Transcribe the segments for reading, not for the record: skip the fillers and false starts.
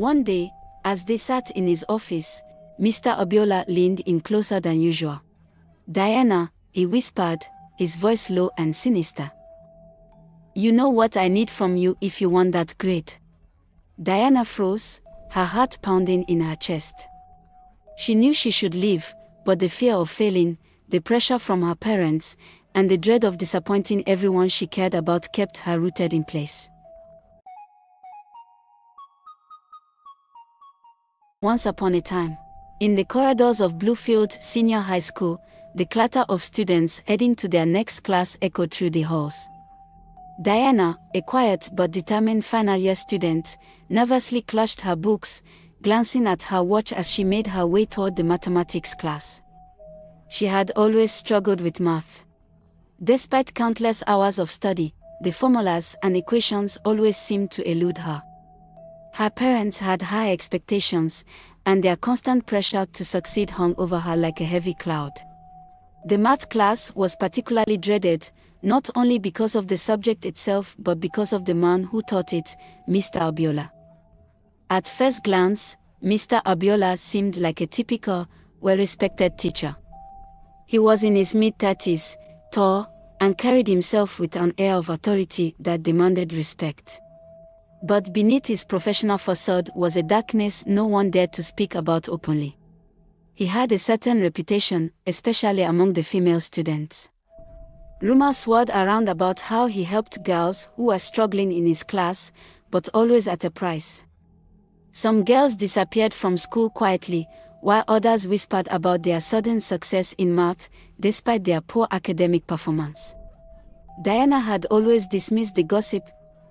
One day, as they sat in his office, Mr. Abiola leaned in closer than usual. "Diana," he whispered, his voice low and sinister. "You know what I need from you if you want that grade." Diana froze, her heart pounding in her chest. She knew she should leave, but the fear of failing, the pressure from her parents, and the dread of disappointing everyone she cared about kept her rooted in place. Once upon a time, in the corridors of Bluefield Senior High School, the clatter of students heading to their next class echoed through the halls. Diana, a quiet but determined final-year student, nervously clutched her books, glancing at her watch as she made her way toward the mathematics class. She had always struggled with math. Despite countless hours of study, the formulas and equations always seemed to elude her. Her parents had high expectations, and their constant pressure to succeed hung over her like a heavy cloud. The math class was particularly dreaded, not only because of the subject itself but because of the man who taught it, Mr. Abiola. At first glance, Mr. Abiola seemed like a typical, well-respected teacher. He was in his mid-30s, tall, and carried himself with an air of authority that demanded respect. But beneath his professional facade was a darkness no one dared to speak about openly. He had a certain reputation, especially among the female students. Rumors swirled around about how he helped girls who were struggling in his class, but always at a price. Some girls disappeared from school quietly, while others whispered about their sudden success in math, despite their poor academic performance. Diana had always dismissed the gossip,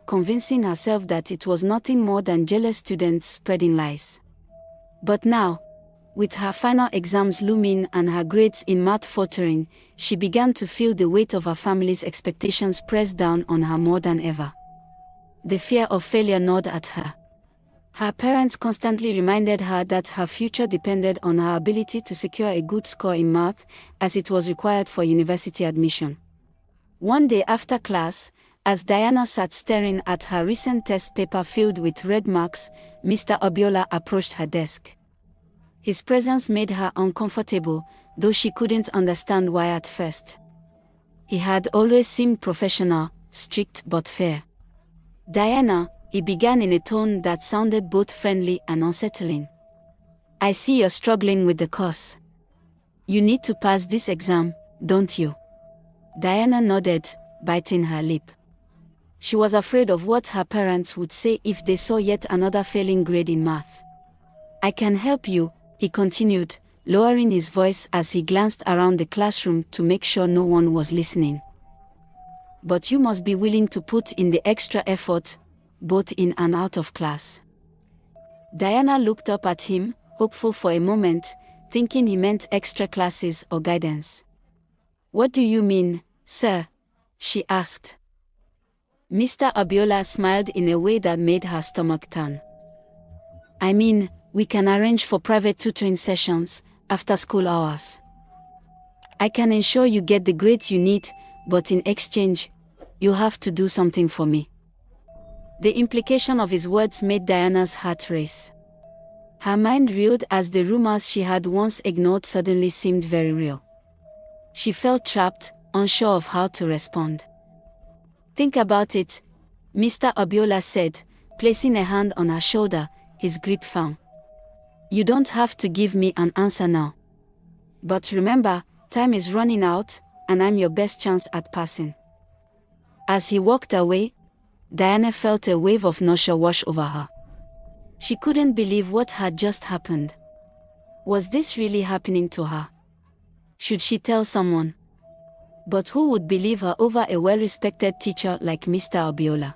convincing herself that it was nothing more than jealous students spreading lies. But now, with her final exams looming and her grades in math faltering, she began to feel the weight of her family's expectations pressed down on her more than ever. The fear of failure gnawed at her. Her parents constantly reminded her that her future depended on her ability to secure a good score in math, as it was required for university admission. One day after class, as Diana sat staring at her recent test paper filled with red marks, Mr. Abiola approached her desk. His presence made her uncomfortable, though she couldn't understand why at first. He had always seemed professional, strict but fair. "Diana," he began in a tone that sounded both friendly and unsettling. "I see you're struggling with the course. You need to pass this exam, don't you?" Diana nodded, biting her lip. She was afraid of what her parents would say if they saw yet another failing grade in math. "I can help you," he continued, lowering his voice as he glanced around the classroom to make sure no one was listening. "But you must be willing to put in the extra effort, both in and out of class." Diana looked up at him, hopeful for a moment, thinking he meant extra classes or guidance. "What do you mean, sir?" she asked. Mr. Abiola smiled in a way that made her stomach turn. "I mean, we can arrange for private tutoring sessions, after school hours. I can ensure you get the grades you need, but in exchange, you'll have to do something for me." The implication of his words made Diana's heart race. Her mind reeled as the rumors she had once ignored suddenly seemed very real. She felt trapped, unsure of how to respond. "Think about it," Mr. Abiola said, placing a hand on her shoulder, his grip firm. "You don't have to give me an answer now. But remember, time is running out, and I'm your best chance at passing." As he walked away, Diana felt a wave of nausea wash over her. She couldn't believe what had just happened. Was this really happening to her? Should she tell someone? But who would believe her over a well-respected teacher like Mr. Abiola?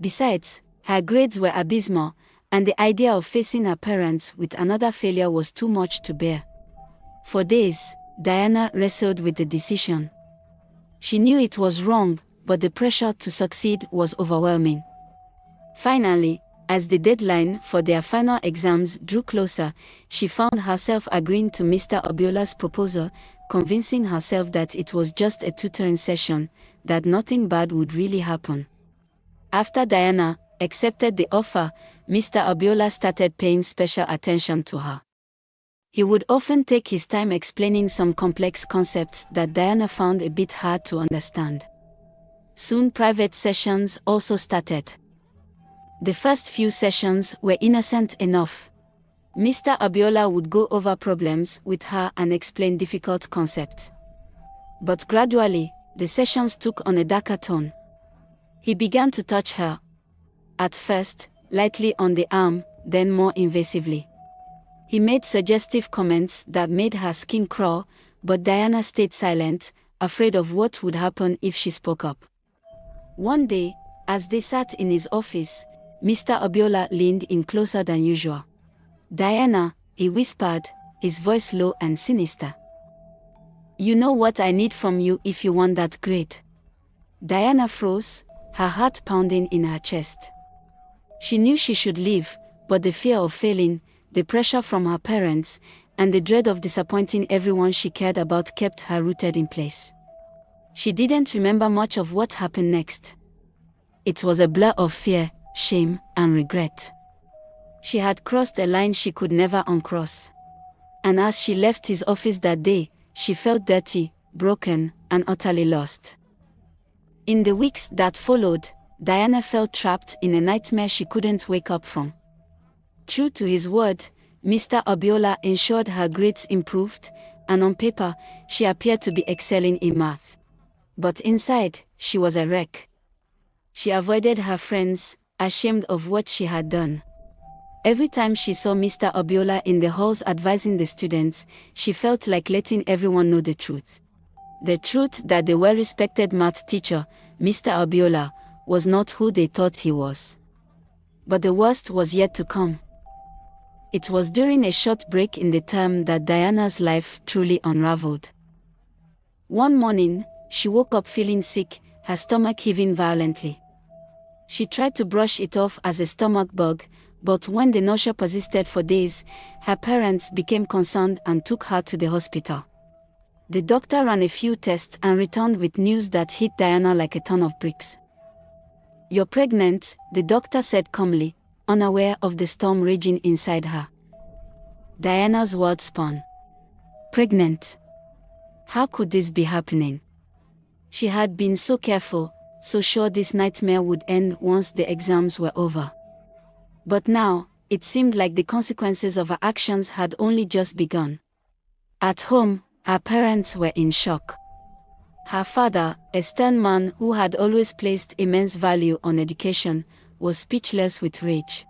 Besides, her grades were abysmal, and the idea of facing her parents with another failure was too much to bear. For days, Diana wrestled with the decision. She knew it was wrong, but the pressure to succeed was overwhelming. Finally, as the deadline for their final exams drew closer, she found herself agreeing to Mr. Abiola's proposal, convincing herself that it was just a tutoring session, that nothing bad would really happen. After Diana accepted the offer, Mr. Abiola started paying special attention to her. He would often take his time explaining some complex concepts that Diana found a bit hard to understand. Soon private sessions also started. The first few sessions were innocent enough. Mr. Abiola would go over problems with her and explain difficult concepts. But gradually, the sessions took on a darker tone. He began to touch her. At first, lightly on the arm, then more invasively. He made suggestive comments that made her skin crawl, but Diana stayed silent, afraid of what would happen if she spoke up. One day, as they sat in his office, Mr. Abiola leaned in closer than usual. "Diana," he whispered, his voice low and sinister. "You know what I need from you if you want that grade." Diana froze, her heart pounding in her chest. She knew she should leave, but the fear of failing, the pressure from her parents, and the dread of disappointing everyone she cared about kept her rooted in place. She didn't remember much of what happened next. It was a blur of fear, shame, and regret. She had crossed a line she could never uncross. And as she left his office that day, she felt dirty, broken, and utterly lost. In the weeks that followed, Diana felt trapped in a nightmare she couldn't wake up from. True to his word, Mr. Abiola ensured her grades improved, and on paper, she appeared to be excelling in math. But inside, she was a wreck. She avoided her friends, ashamed of what she had done. Every time she saw Mr. Abiola in the halls advising the students, she felt like letting everyone know the truth. The truth that the well-respected math teacher, Mr. Abiola, was not who they thought he was. But the worst was yet to come. It was during a short break in the term that Diana's life truly unraveled. One morning, she woke up feeling sick, her stomach heaving violently. She tried to brush it off as a stomach bug, but when the nausea persisted for days, her parents became concerned and took her to the hospital. The doctor ran a few tests and returned with news that hit Diana like a ton of bricks. "You're pregnant," the doctor said calmly, unaware of the storm raging inside her. Diana's world spun. Pregnant? How could this be happening? She had been so careful, so sure this nightmare would end once the exams were over. But now, it seemed like the consequences of her actions had only just begun. At home, her parents were in shock. Her father, a stern man who had always placed immense value on education, was speechless with rage.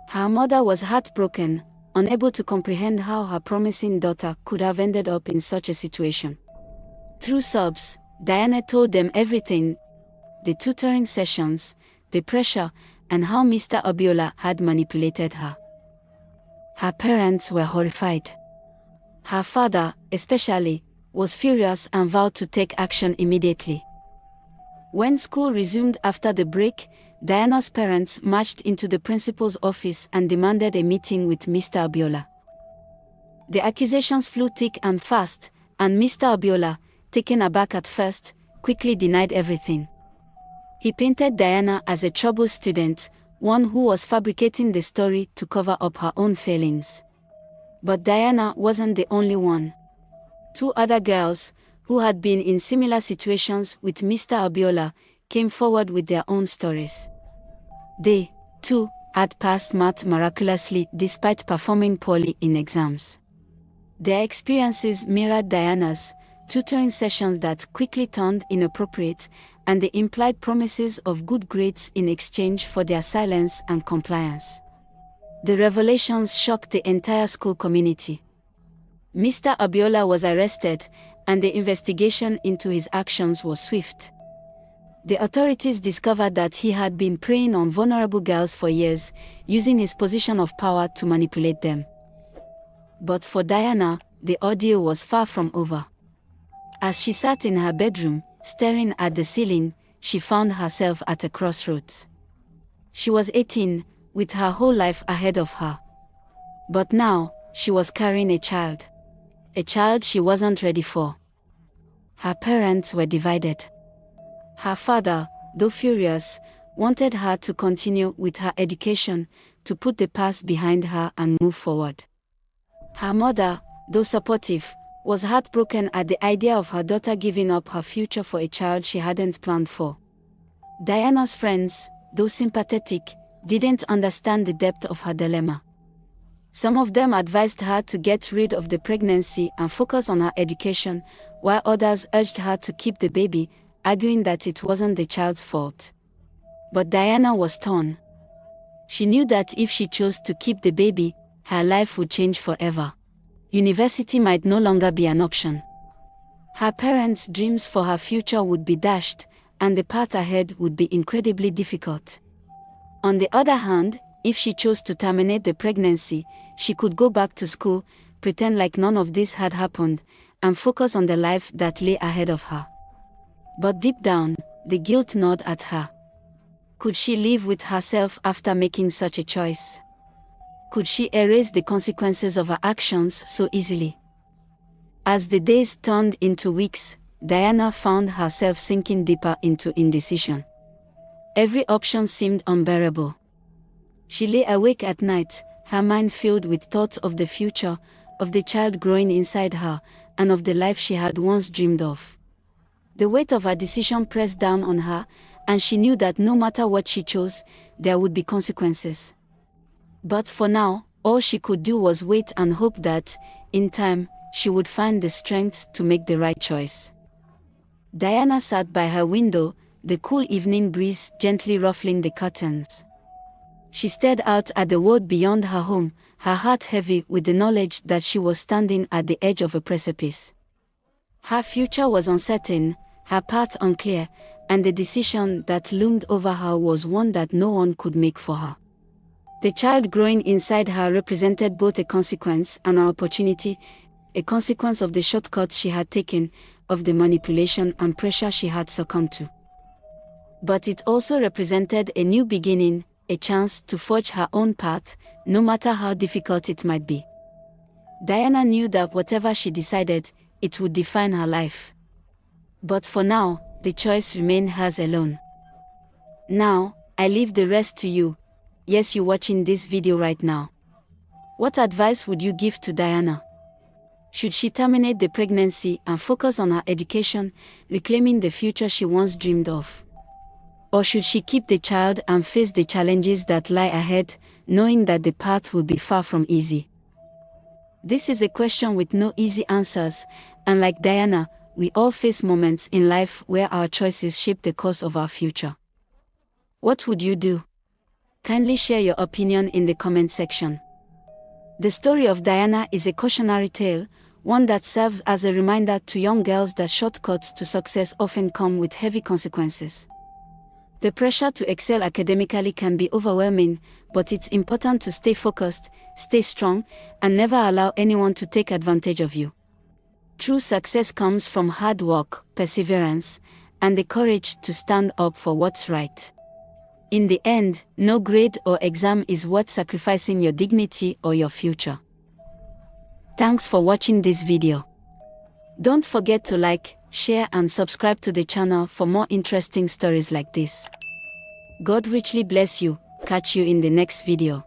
Her mother was heartbroken, unable to comprehend how her promising daughter could have ended up in such a situation. Through sobs, Diana told them everything: the tutoring sessions, the pressure, and how Mr. Abiola had manipulated her. Her parents were horrified. Her father, especially, was furious and vowed to take action immediately. When school resumed after the break, Diana's parents marched into the principal's office and demanded a meeting with Mr. Abiola. The accusations flew thick and fast, and Mr. Abiola, taken aback at first, quickly denied everything. He painted Diana as a troubled student, one who was fabricating the story to cover up her own failings. But Diana wasn't the only one. Two other girls, who had been in similar situations with Mr. Abiola, came forward with their own stories. They, too, had passed math miraculously despite performing poorly in exams. Their experiences mirrored Diana's: tutoring sessions that quickly turned inappropriate, and the implied promises of good grades in exchange for their silence and compliance. The revelations shocked the entire school community. Mr. Abiola was arrested, and the investigation into his actions was swift. The authorities discovered that he had been preying on vulnerable girls for years, using his position of power to manipulate them. But for Diana, the ordeal was far from over. As she sat in her bedroom, staring at the ceiling, she found herself at a crossroads. She was 18, with her whole life ahead of her. But now, she was carrying a child. A child she wasn't ready for. Her parents were divided. Her father, though furious, wanted her to continue with her education, to put the past behind her and move forward. Her mother, though supportive, was heartbroken at the idea of her daughter giving up her future for a child she hadn't planned for. Diana's friends, though sympathetic, didn't understand the depth of her dilemma. Some of them advised her to get rid of the pregnancy and focus on her education, while others urged her to keep the baby, arguing that it wasn't the child's fault. But Diana was torn. She knew that if she chose to keep the baby, her life would change forever. University might no longer be an option. Her parents' dreams for her future would be dashed, and the path ahead would be incredibly difficult. On the other hand, if she chose to terminate the pregnancy, she could go back to school, pretend like none of this had happened, and focus on the life that lay ahead of her. But deep down, the guilt gnawed at her. Could she live with herself after making such a choice? Could she erase the consequences of her actions so easily? As the days turned into weeks, Diana found herself sinking deeper into indecision. Every option seemed unbearable. She lay awake at night, her mind filled with thoughts of the future, of the child growing inside her, and of the life she had once dreamed of. The weight of her decision pressed down on her, and she knew that no matter what she chose, there would be consequences. But for now, all she could do was wait and hope that, in time, she would find the strength to make the right choice. Diana sat by her window, the cool evening breeze gently ruffling the curtains. She stared out at the world beyond her home, her heart heavy with the knowledge that she was standing at the edge of a precipice. Her future was uncertain, her path unclear, and the decision that loomed over her was one that no one could make for her. The child growing inside her represented both a consequence and an opportunity, a consequence of the shortcuts she had taken, of the manipulation and pressure she had succumbed to. But it also represented a new beginning, a chance to forge her own path, no matter how difficult it might be. Diana knew that whatever she decided, it would define her life. But for now, the choice remained hers alone. Now, I leave the rest to you. Yes, you're watching this video right now. What advice would you give to Diana? Should she terminate the pregnancy and focus on her education, reclaiming the future she once dreamed of? Or should she keep the child and face the challenges that lie ahead, knowing that the path will be far from easy? This is a question with no easy answers, and like Diana, we all face moments in life where our choices shape the course of our future. What would you do? Kindly share your opinion in the comment section. The story of Diana is a cautionary tale, one that serves as a reminder to young girls that shortcuts to success often come with heavy consequences. The pressure to excel academically can be overwhelming, but it's important to stay focused, stay strong, and never allow anyone to take advantage of you. True success comes from hard work, perseverance, and the courage to stand up for what's right. In the end, no grade or exam is worth sacrificing your dignity or your future. Thanks for watching this video. Don't forget to like, share and subscribe to the channel for more interesting stories like this. God richly bless you. Catch you in the next video.